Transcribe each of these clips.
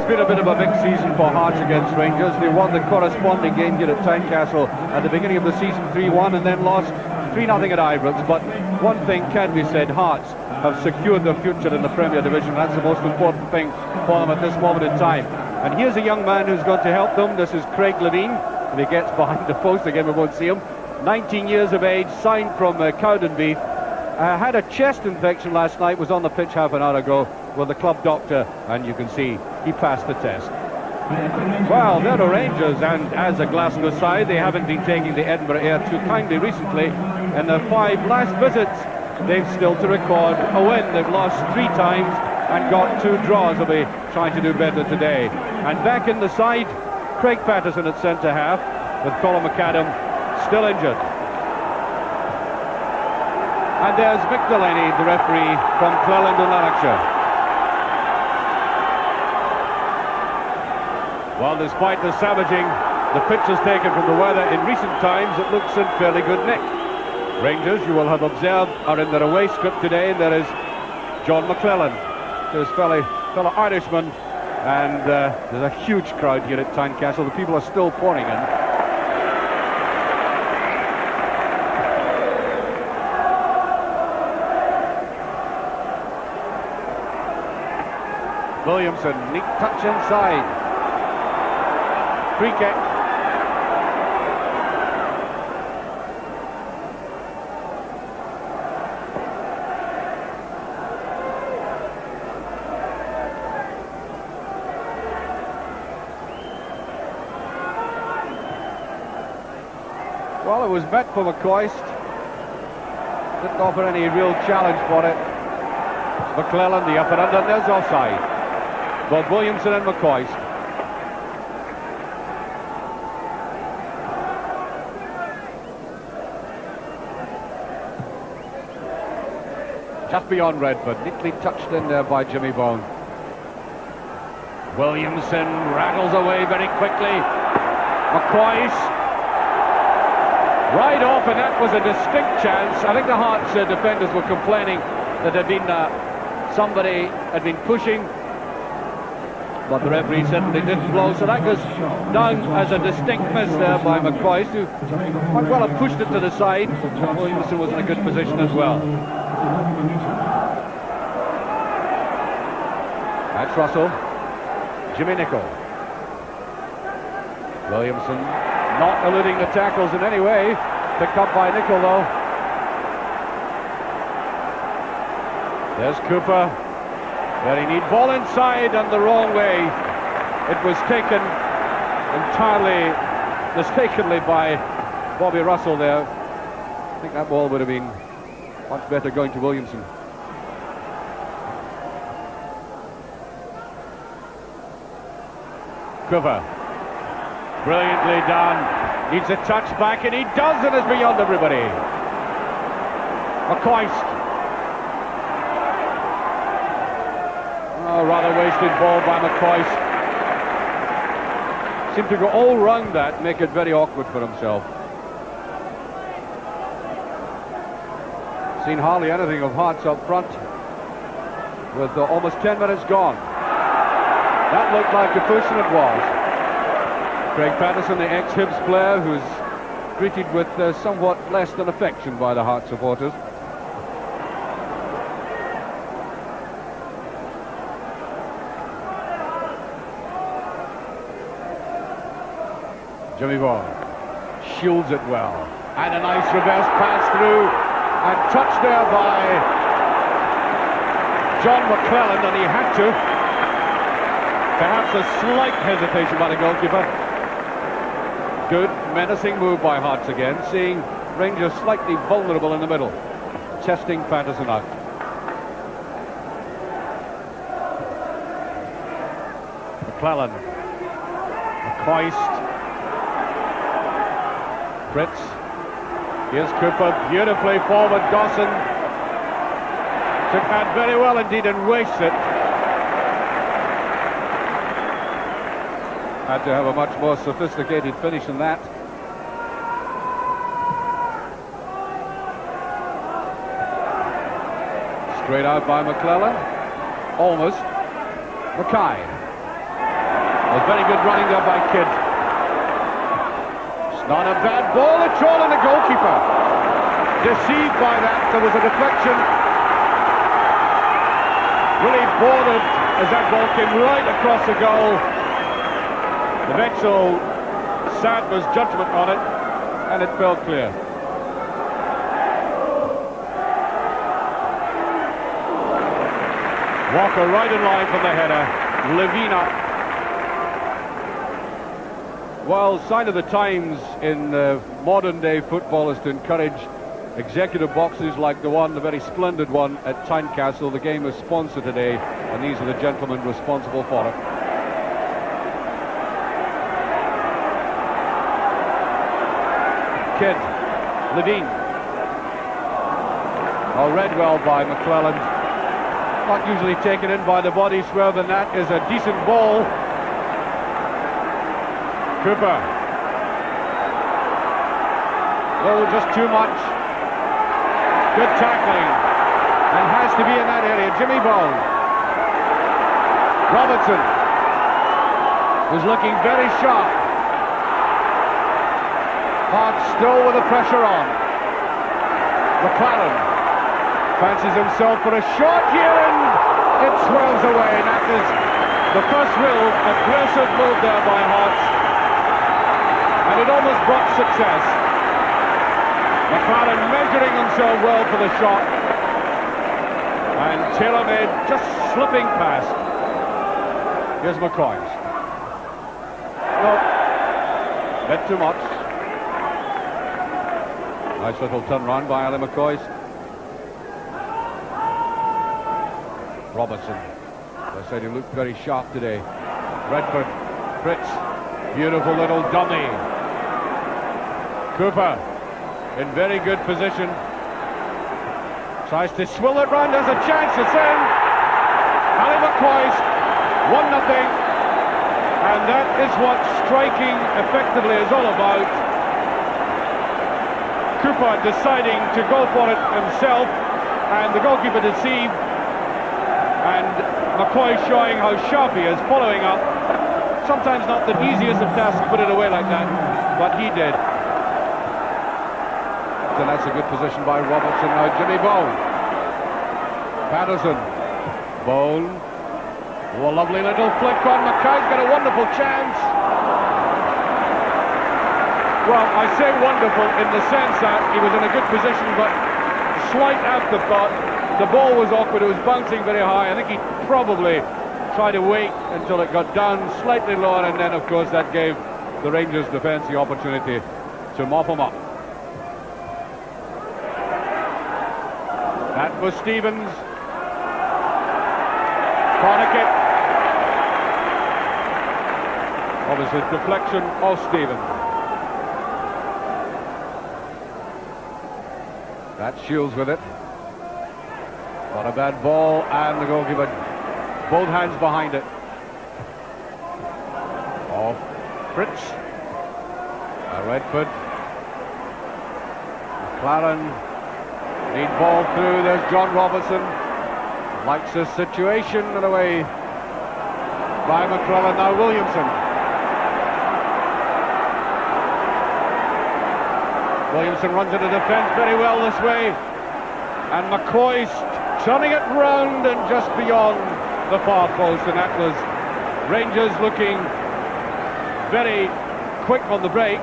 been a bit of a mixed season for Hearts against Rangers. They won the corresponding game here at Tynecastle at the beginning of the season 3-1 and then lost 3-0 at Ibrox. But one thing can be said, Hearts have secured their future in the Premier Division. That's the most important thing for them at this moment in time. And here's a young man who's going to help them. This is Craig Levine. And he gets behind the post again, we won't see him. 19 years of age, signed from Cowdenbeath. Had a chest infection last night, was on the pitch half an hour ago with the club doctor, and you can see he passed the test. Well, they're the Rangers, and as a Glasgow side, they haven't been taking the Edinburgh air too kindly recently. In their 5 last visits, they've still to record a win. They've lost 3 times and got 2 draws. They'll be trying to do better today. And back in the side, Craig Patterson at centre half, with Colin McAdam still injured. And there's Mick Delaney, the referee from Cleland in Lanarkshire. Well, despite the savaging the pitch has taken from the weather in recent times, it looks in fairly good nick. Rangers, you will have observed, are in their away script today, and there is John McClellan, his fellow Irishman, and there's a huge crowd here at Tynecastle. The people are still pouring in. Williamson, neat touch inside. Free kick. Well, it was met for McCoist. Didn't offer any real challenge for it. McClellan, the upper under, and there's offside. Both Williamson and McCoist. Just beyond Redford, neatly touched in there by Jimmy Bone. Williamson rattles away very quickly. McCoist right off, and that was a distinct chance. I think the Hearts defenders were complaining that somebody had been pushing, but the referee certainly didn't blow, so that goes down as a distinct miss there by McCoist, who might well have pushed it to the side. Williamson was in a good position as well. That's Russell. Jimmy Nicholl. Williamson not eluding the tackles in any way. Picked up by Nicholl though. There's Cooper. Very neat ball inside and the wrong way. It was taken entirely mistakenly by Bobby Russell there. I think that ball would have been much better going to Williamson. Cooper. Brilliantly done. Needs a touch back, and he does, and is beyond everybody. McCoist. Oh, rather wasted ball by McCoist. Seemed to go all round that and make it very awkward for himself. Seen hardly anything of Hearts up front with almost 10 minutes gone. That looked like a push, and it was. Craig Patterson, the ex-Hibs player, who's greeted with somewhat less than affection by the Hearts supporters. Jimmy Vaughan shields it well, and a nice reverse pass through, and touched there by John McClellan, and he had to. Perhaps a slight hesitation by the goalkeeper. Good, menacing move by Hearts again, seeing Rangers slightly vulnerable in the middle. Testing Patterson out. McClellan. McCoist. Fritz. Here's Cooper, beautifully forward. Dawson took that very well indeed and wastes it. Had to have a much more sophisticated finish than that. Straight out by McClellan. Almost. Mackay. Very good running there by Kidd. It's not a bad ball at all, and the goalkeeper deceived by that. There was a deflection. Really bothered as that ball came right across the goal. Eventual Sadler's judgment on it, and it fell clear. Walker right in line from the header. Levina. Well, sign of the times in modern day football is to encourage executive boxes like the very splendid one at Tynecastle. The game is sponsored today, and these are the gentlemen responsible for it. Kidd, Levine. Oh, read well by McClelland. Not usually taken in by the body swerve, and that is a decent ball. Cooper. Oh, just too much. Good tackling. And has to be in that area. Jimmy Bone. Robertson. Who's looking very sharp. Hart still with the pressure on. McLaren fancies himself for a shot here, and it swirls away. And that is the first real aggressive move there by Hart. And it almost brought success. McLaren measuring himself well for the shot. And TaylorMade just slipping past. Here's McCoist. No, bit too much. Nice little turn round by Ali McCoist. Robertson. As I said, he looked very sharp today. Redford. Fritz. Beautiful little dummy. Cooper in very good position. Tries to swill it round. There's a chance. It's in. Ali McCoist, 1-0. And that is what striking effectively is all about. Cooper deciding to go for it himself, and the goalkeeper deceived. And McCoist showing how sharp he is, following up. Sometimes not the easiest of tasks to put it away like that, but he did. And that's a good position by Robertson. Now Jimmy Bone. Patterson. Bone. Oh, a lovely little flick on. Mackay's got a wonderful chance. Well, I say wonderful in the sense that he was in a good position, but slight afterthought. The ball was awkward. It was bouncing very high. I think he probably tried to wait until it got down slightly lower, and then, of course, that gave the Rangers defence the opportunity to mop him up. That was Stevens. Corner kick. Obviously deflection of Stevens. That Shields with it. Not a bad ball, and the goalkeeper both hands behind it. Off Fritz. Redford. McLaren. Need ball through. There's John Robertson. Likes this situation, and away by McClelland. Now Williamson. Williamson runs into defence very well this way. And McCoist turning it round and just beyond the far post. And that was Rangers looking very quick on the break.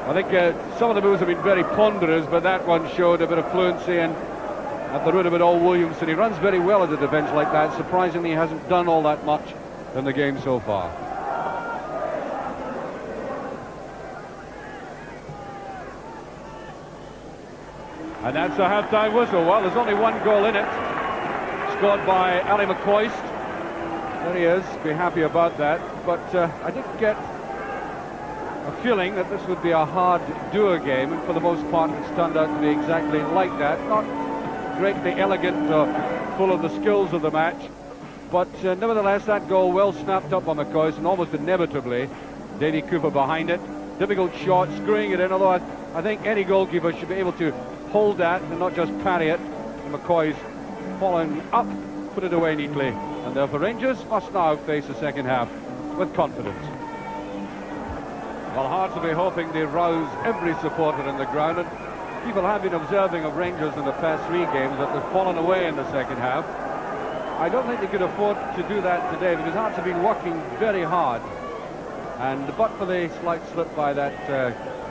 I think some of the moves have been very ponderous, but that one showed a bit of fluency, and at the root of it all, Williamson. He runs very well at a defence like that. Surprisingly, he hasn't done all that much in the game so far. And that's a half-time whistle. Well, there's only one goal in it, scored by Ali McCoist. There he is. Be happy about that. But I did get a feeling that this would be a hard duo game, and for the most part it's turned out to be exactly like that. Not greatly elegant or full of the skills of the match, but nevertheless that goal well snapped up by McCoist, and almost inevitably Davy Cooper behind it. Difficult shot, screwing it in, although I think any goalkeeper should be able to hold that and not just parry it. And McCoy's following up put it away neatly, and therefore Rangers must now face the second half with confidence. Well, Hearts will be hoping they rouse every supporter in the ground, and people have been observing of Rangers in the past 3 games that they've fallen away in the second half. I don't think they could afford to do that today, because Hearts have been working very hard, and but for the slight slip by that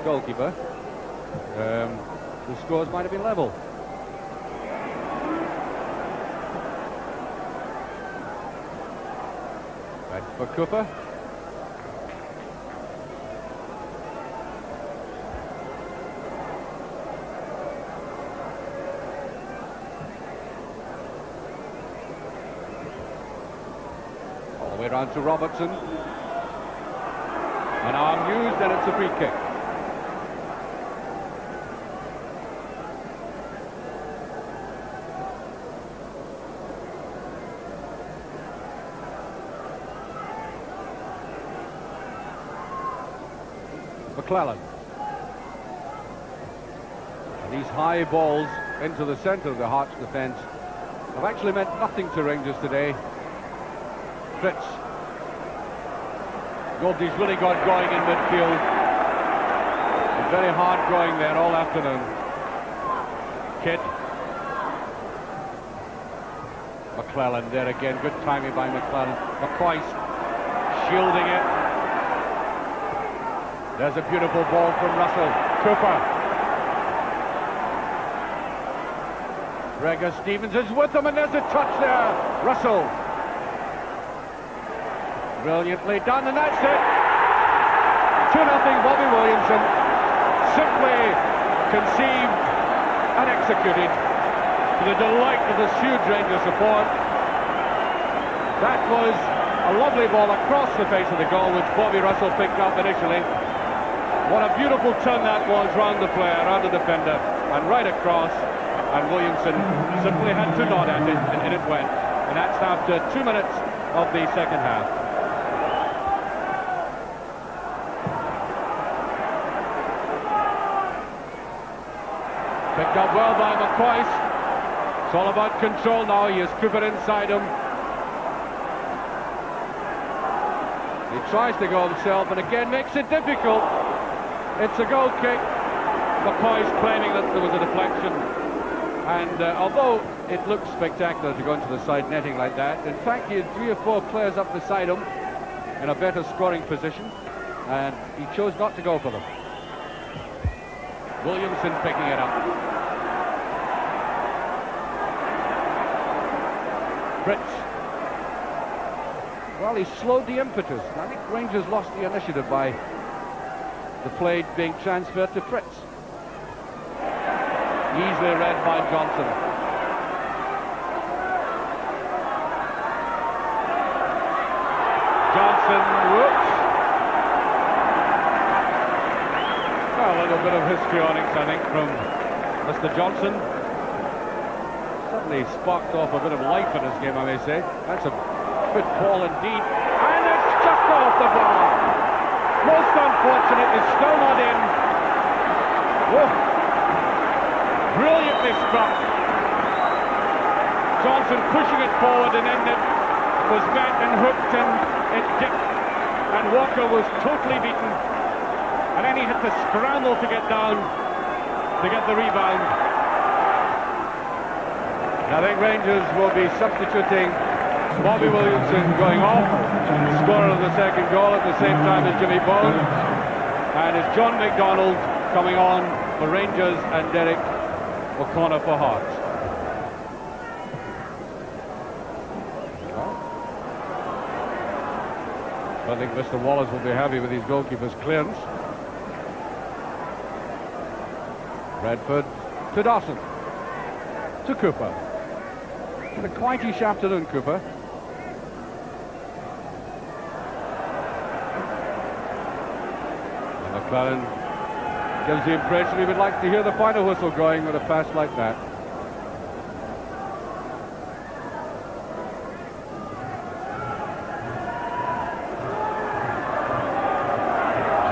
goalkeeper, the scores might have been level. Right for Cooper. All the way round to Robertson. An arm used, and it's a free kick. McClellan. And these high balls into the centre of the Hearts defence have actually meant nothing to Rangers today. Fritz. Nobody's really got going in midfield. It's very hard going there all afternoon. Kidd. McClellan there again. Good timing by McClellan. McCoist shielding it. There's a beautiful ball from Russell. Cooper. Gregor Stevens is with him, and there's a touch there. Russell. Brilliantly done, and that's it. 2-0 Bobby Williamson. Simply conceived and executed to the delight of this huge Rangers support. That was a lovely ball across the face of the goal, which Bobby Russell picked up initially. What a beautiful turn that was round the player, round the defender, and right across. And Williamson simply had to nod at it, and it went. And that's after 2 minutes of the second half. Picked up well by McCoist. It's all about control now. He has Cooper inside him. He tries to go himself, and again makes it difficult. It's a goal kick. McCoy's claiming that there was a deflection. And although it looks spectacular to go into the side netting like that, in fact he had 3 or 4 players up beside him in a better scoring position, and he chose not to go for them. Williamson picking it up. Fritz. Well, he slowed the impetus. I think Rangers lost the initiative by the play being transferred to Fritz. Easily read by Johnson. Johnson, whoops. Well, a little bit of histrionics, I think, from Mr. Johnson. Certainly sparked off a bit of life in this game, I may say. That's a good ball indeed. And it's just off the bar. Most unfortunate, it's still not in. Whoa. Brilliantly struck. Johnson pushing it forward, and then it was met and hooked, and it dipped. And Walker was totally beaten. And then he had to scramble to get down, to get the rebound. I think Rangers will be substituting Bobby Williamson going off, scorer of the second goal at the same time as Jimmy Bone, and it's John McDonald coming on for Rangers and Derek O'Connor for Hearts. I think Mr. Wallace will be happy with his goalkeeper's clearance. Redford to Dawson, to Cooper. Had a quietish afternoon, Cooper. And McClellan gives the impression he would like to hear the final whistle going with a pass like that.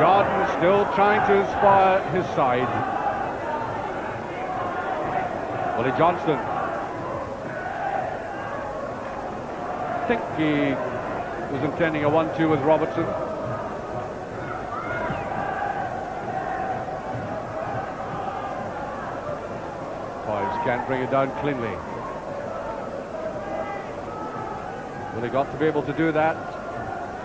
Jordan still trying to inspire his side. Willie Johnston. think he was intending a 1-2 with Robertson. Boys can't bring it down cleanly. Well, he got to be able to do that.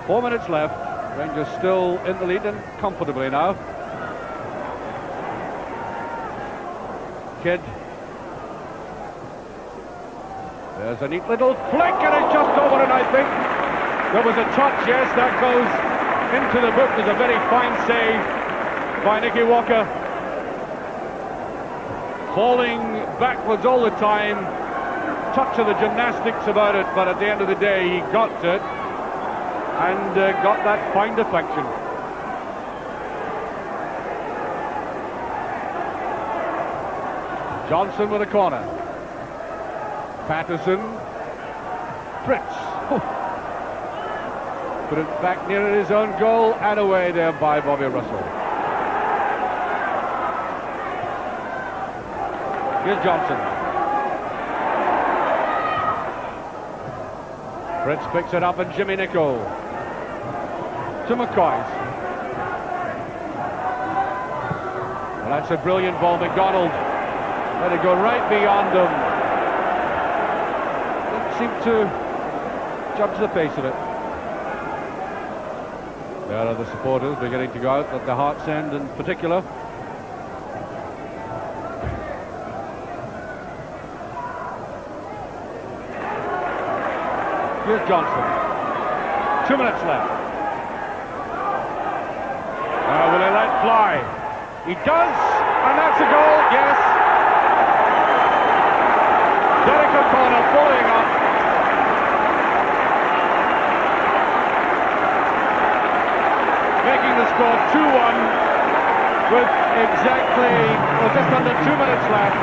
4 minutes left. Rangers still in the lead and comfortably now. Kidd. There's a neat little flick and it's just over it, I think. There was a touch, yes, that goes into the book. There's a very fine save by Nicky Walker. Falling backwards all the time. Touch of the gymnastics about it, but at the end of the day he got it and got that fine deflection. Johnson with a corner. Patterson. Fritz. Put it back near his own goal and away there by Bobby Russell. Here's Johnson. Fritz picks it up and Jimmy Nicholl to McCoy. Well, that's a brilliant ball. McDonald let it go right beyond them. Didn't seem to judge the pace of it. There are the supporters beginning to go out at the Hearts End in particular. Here's Johnson. 2 minutes left. Will he let fly? He does, and that's a goal, yes. Derek O'Connor following up. Making the score 2-1 with exactly, just under 2 minutes left.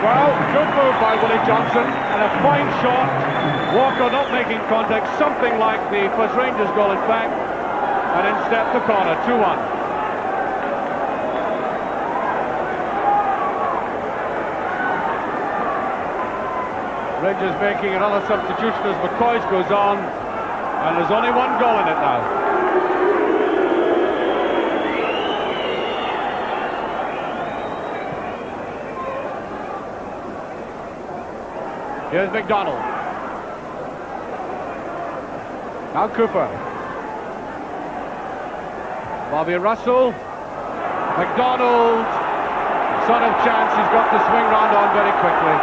Well, good move by Willie Johnson and a fine shot. Walker not making contact, something like the first Rangers goal in fact, and in stepped the corner, 2-1. Rangers making another substitution as McCoy goes on, and there's only one goal in it now. Here's McDonald. Now Cooper. Bobby Russell. McDonald. Son of chance, he's got to swing round on very quickly.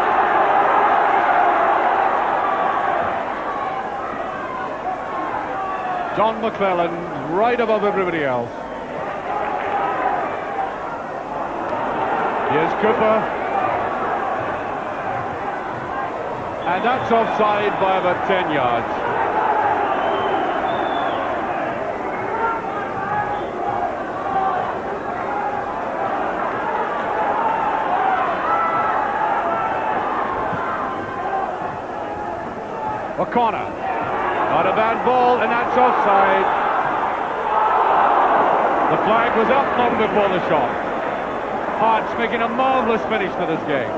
John McClellan right above everybody else. Here's Cooper. And that's offside by about 10 yards. O'Connor. Not a bad ball, and that's offside. The flag was up long before the shot. Hearts making a marvellous finish to this game.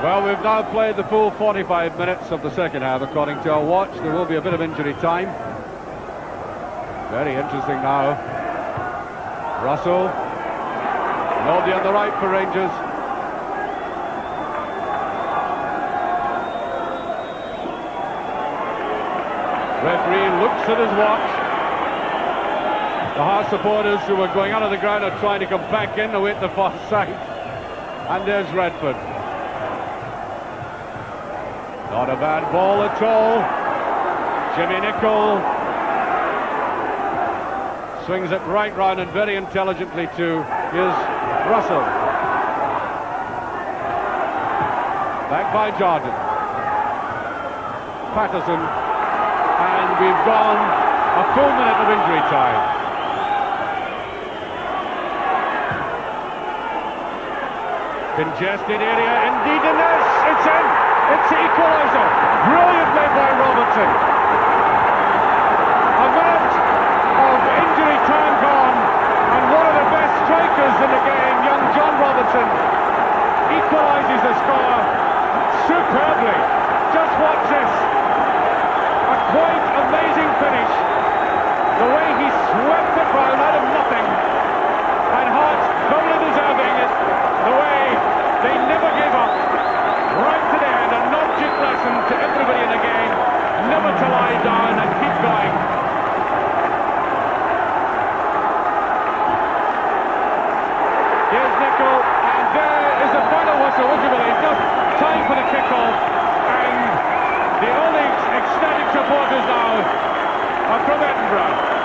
Well, we've now played the full 45 minutes of the second half, according to our watch. There will be a bit of injury time. Very interesting now. Russell. Nobody on the right for Rangers. Referee looks at his watch. The Hearts supporters who were going out of the ground are trying to come back in await the far side. And there's Redford. Not a bad ball at all. Jimmy Nicholl swings it right round and very intelligently to his Russell. Back by Jordan. Patterson. And we've gone a full minute of injury time. Congested area, indeed it is. It's in. It's the equaliser. Brilliant play by Robertson. A minute of injury time gone, and one of the best strikers in the game, young John Robertson, equalises the score superbly. Just watch this. A quite amazing finish. The way he swept the crowd out of nothing, and Hearts doubly deserving it. The way they never gave up, right to the end. An object lesson to everybody in the game, never to lie down and keep going. Here's Nico, and there is the final whistle, would you believe? Just time for the kick-off, and the only ecstatic supporters now are from Edinburgh.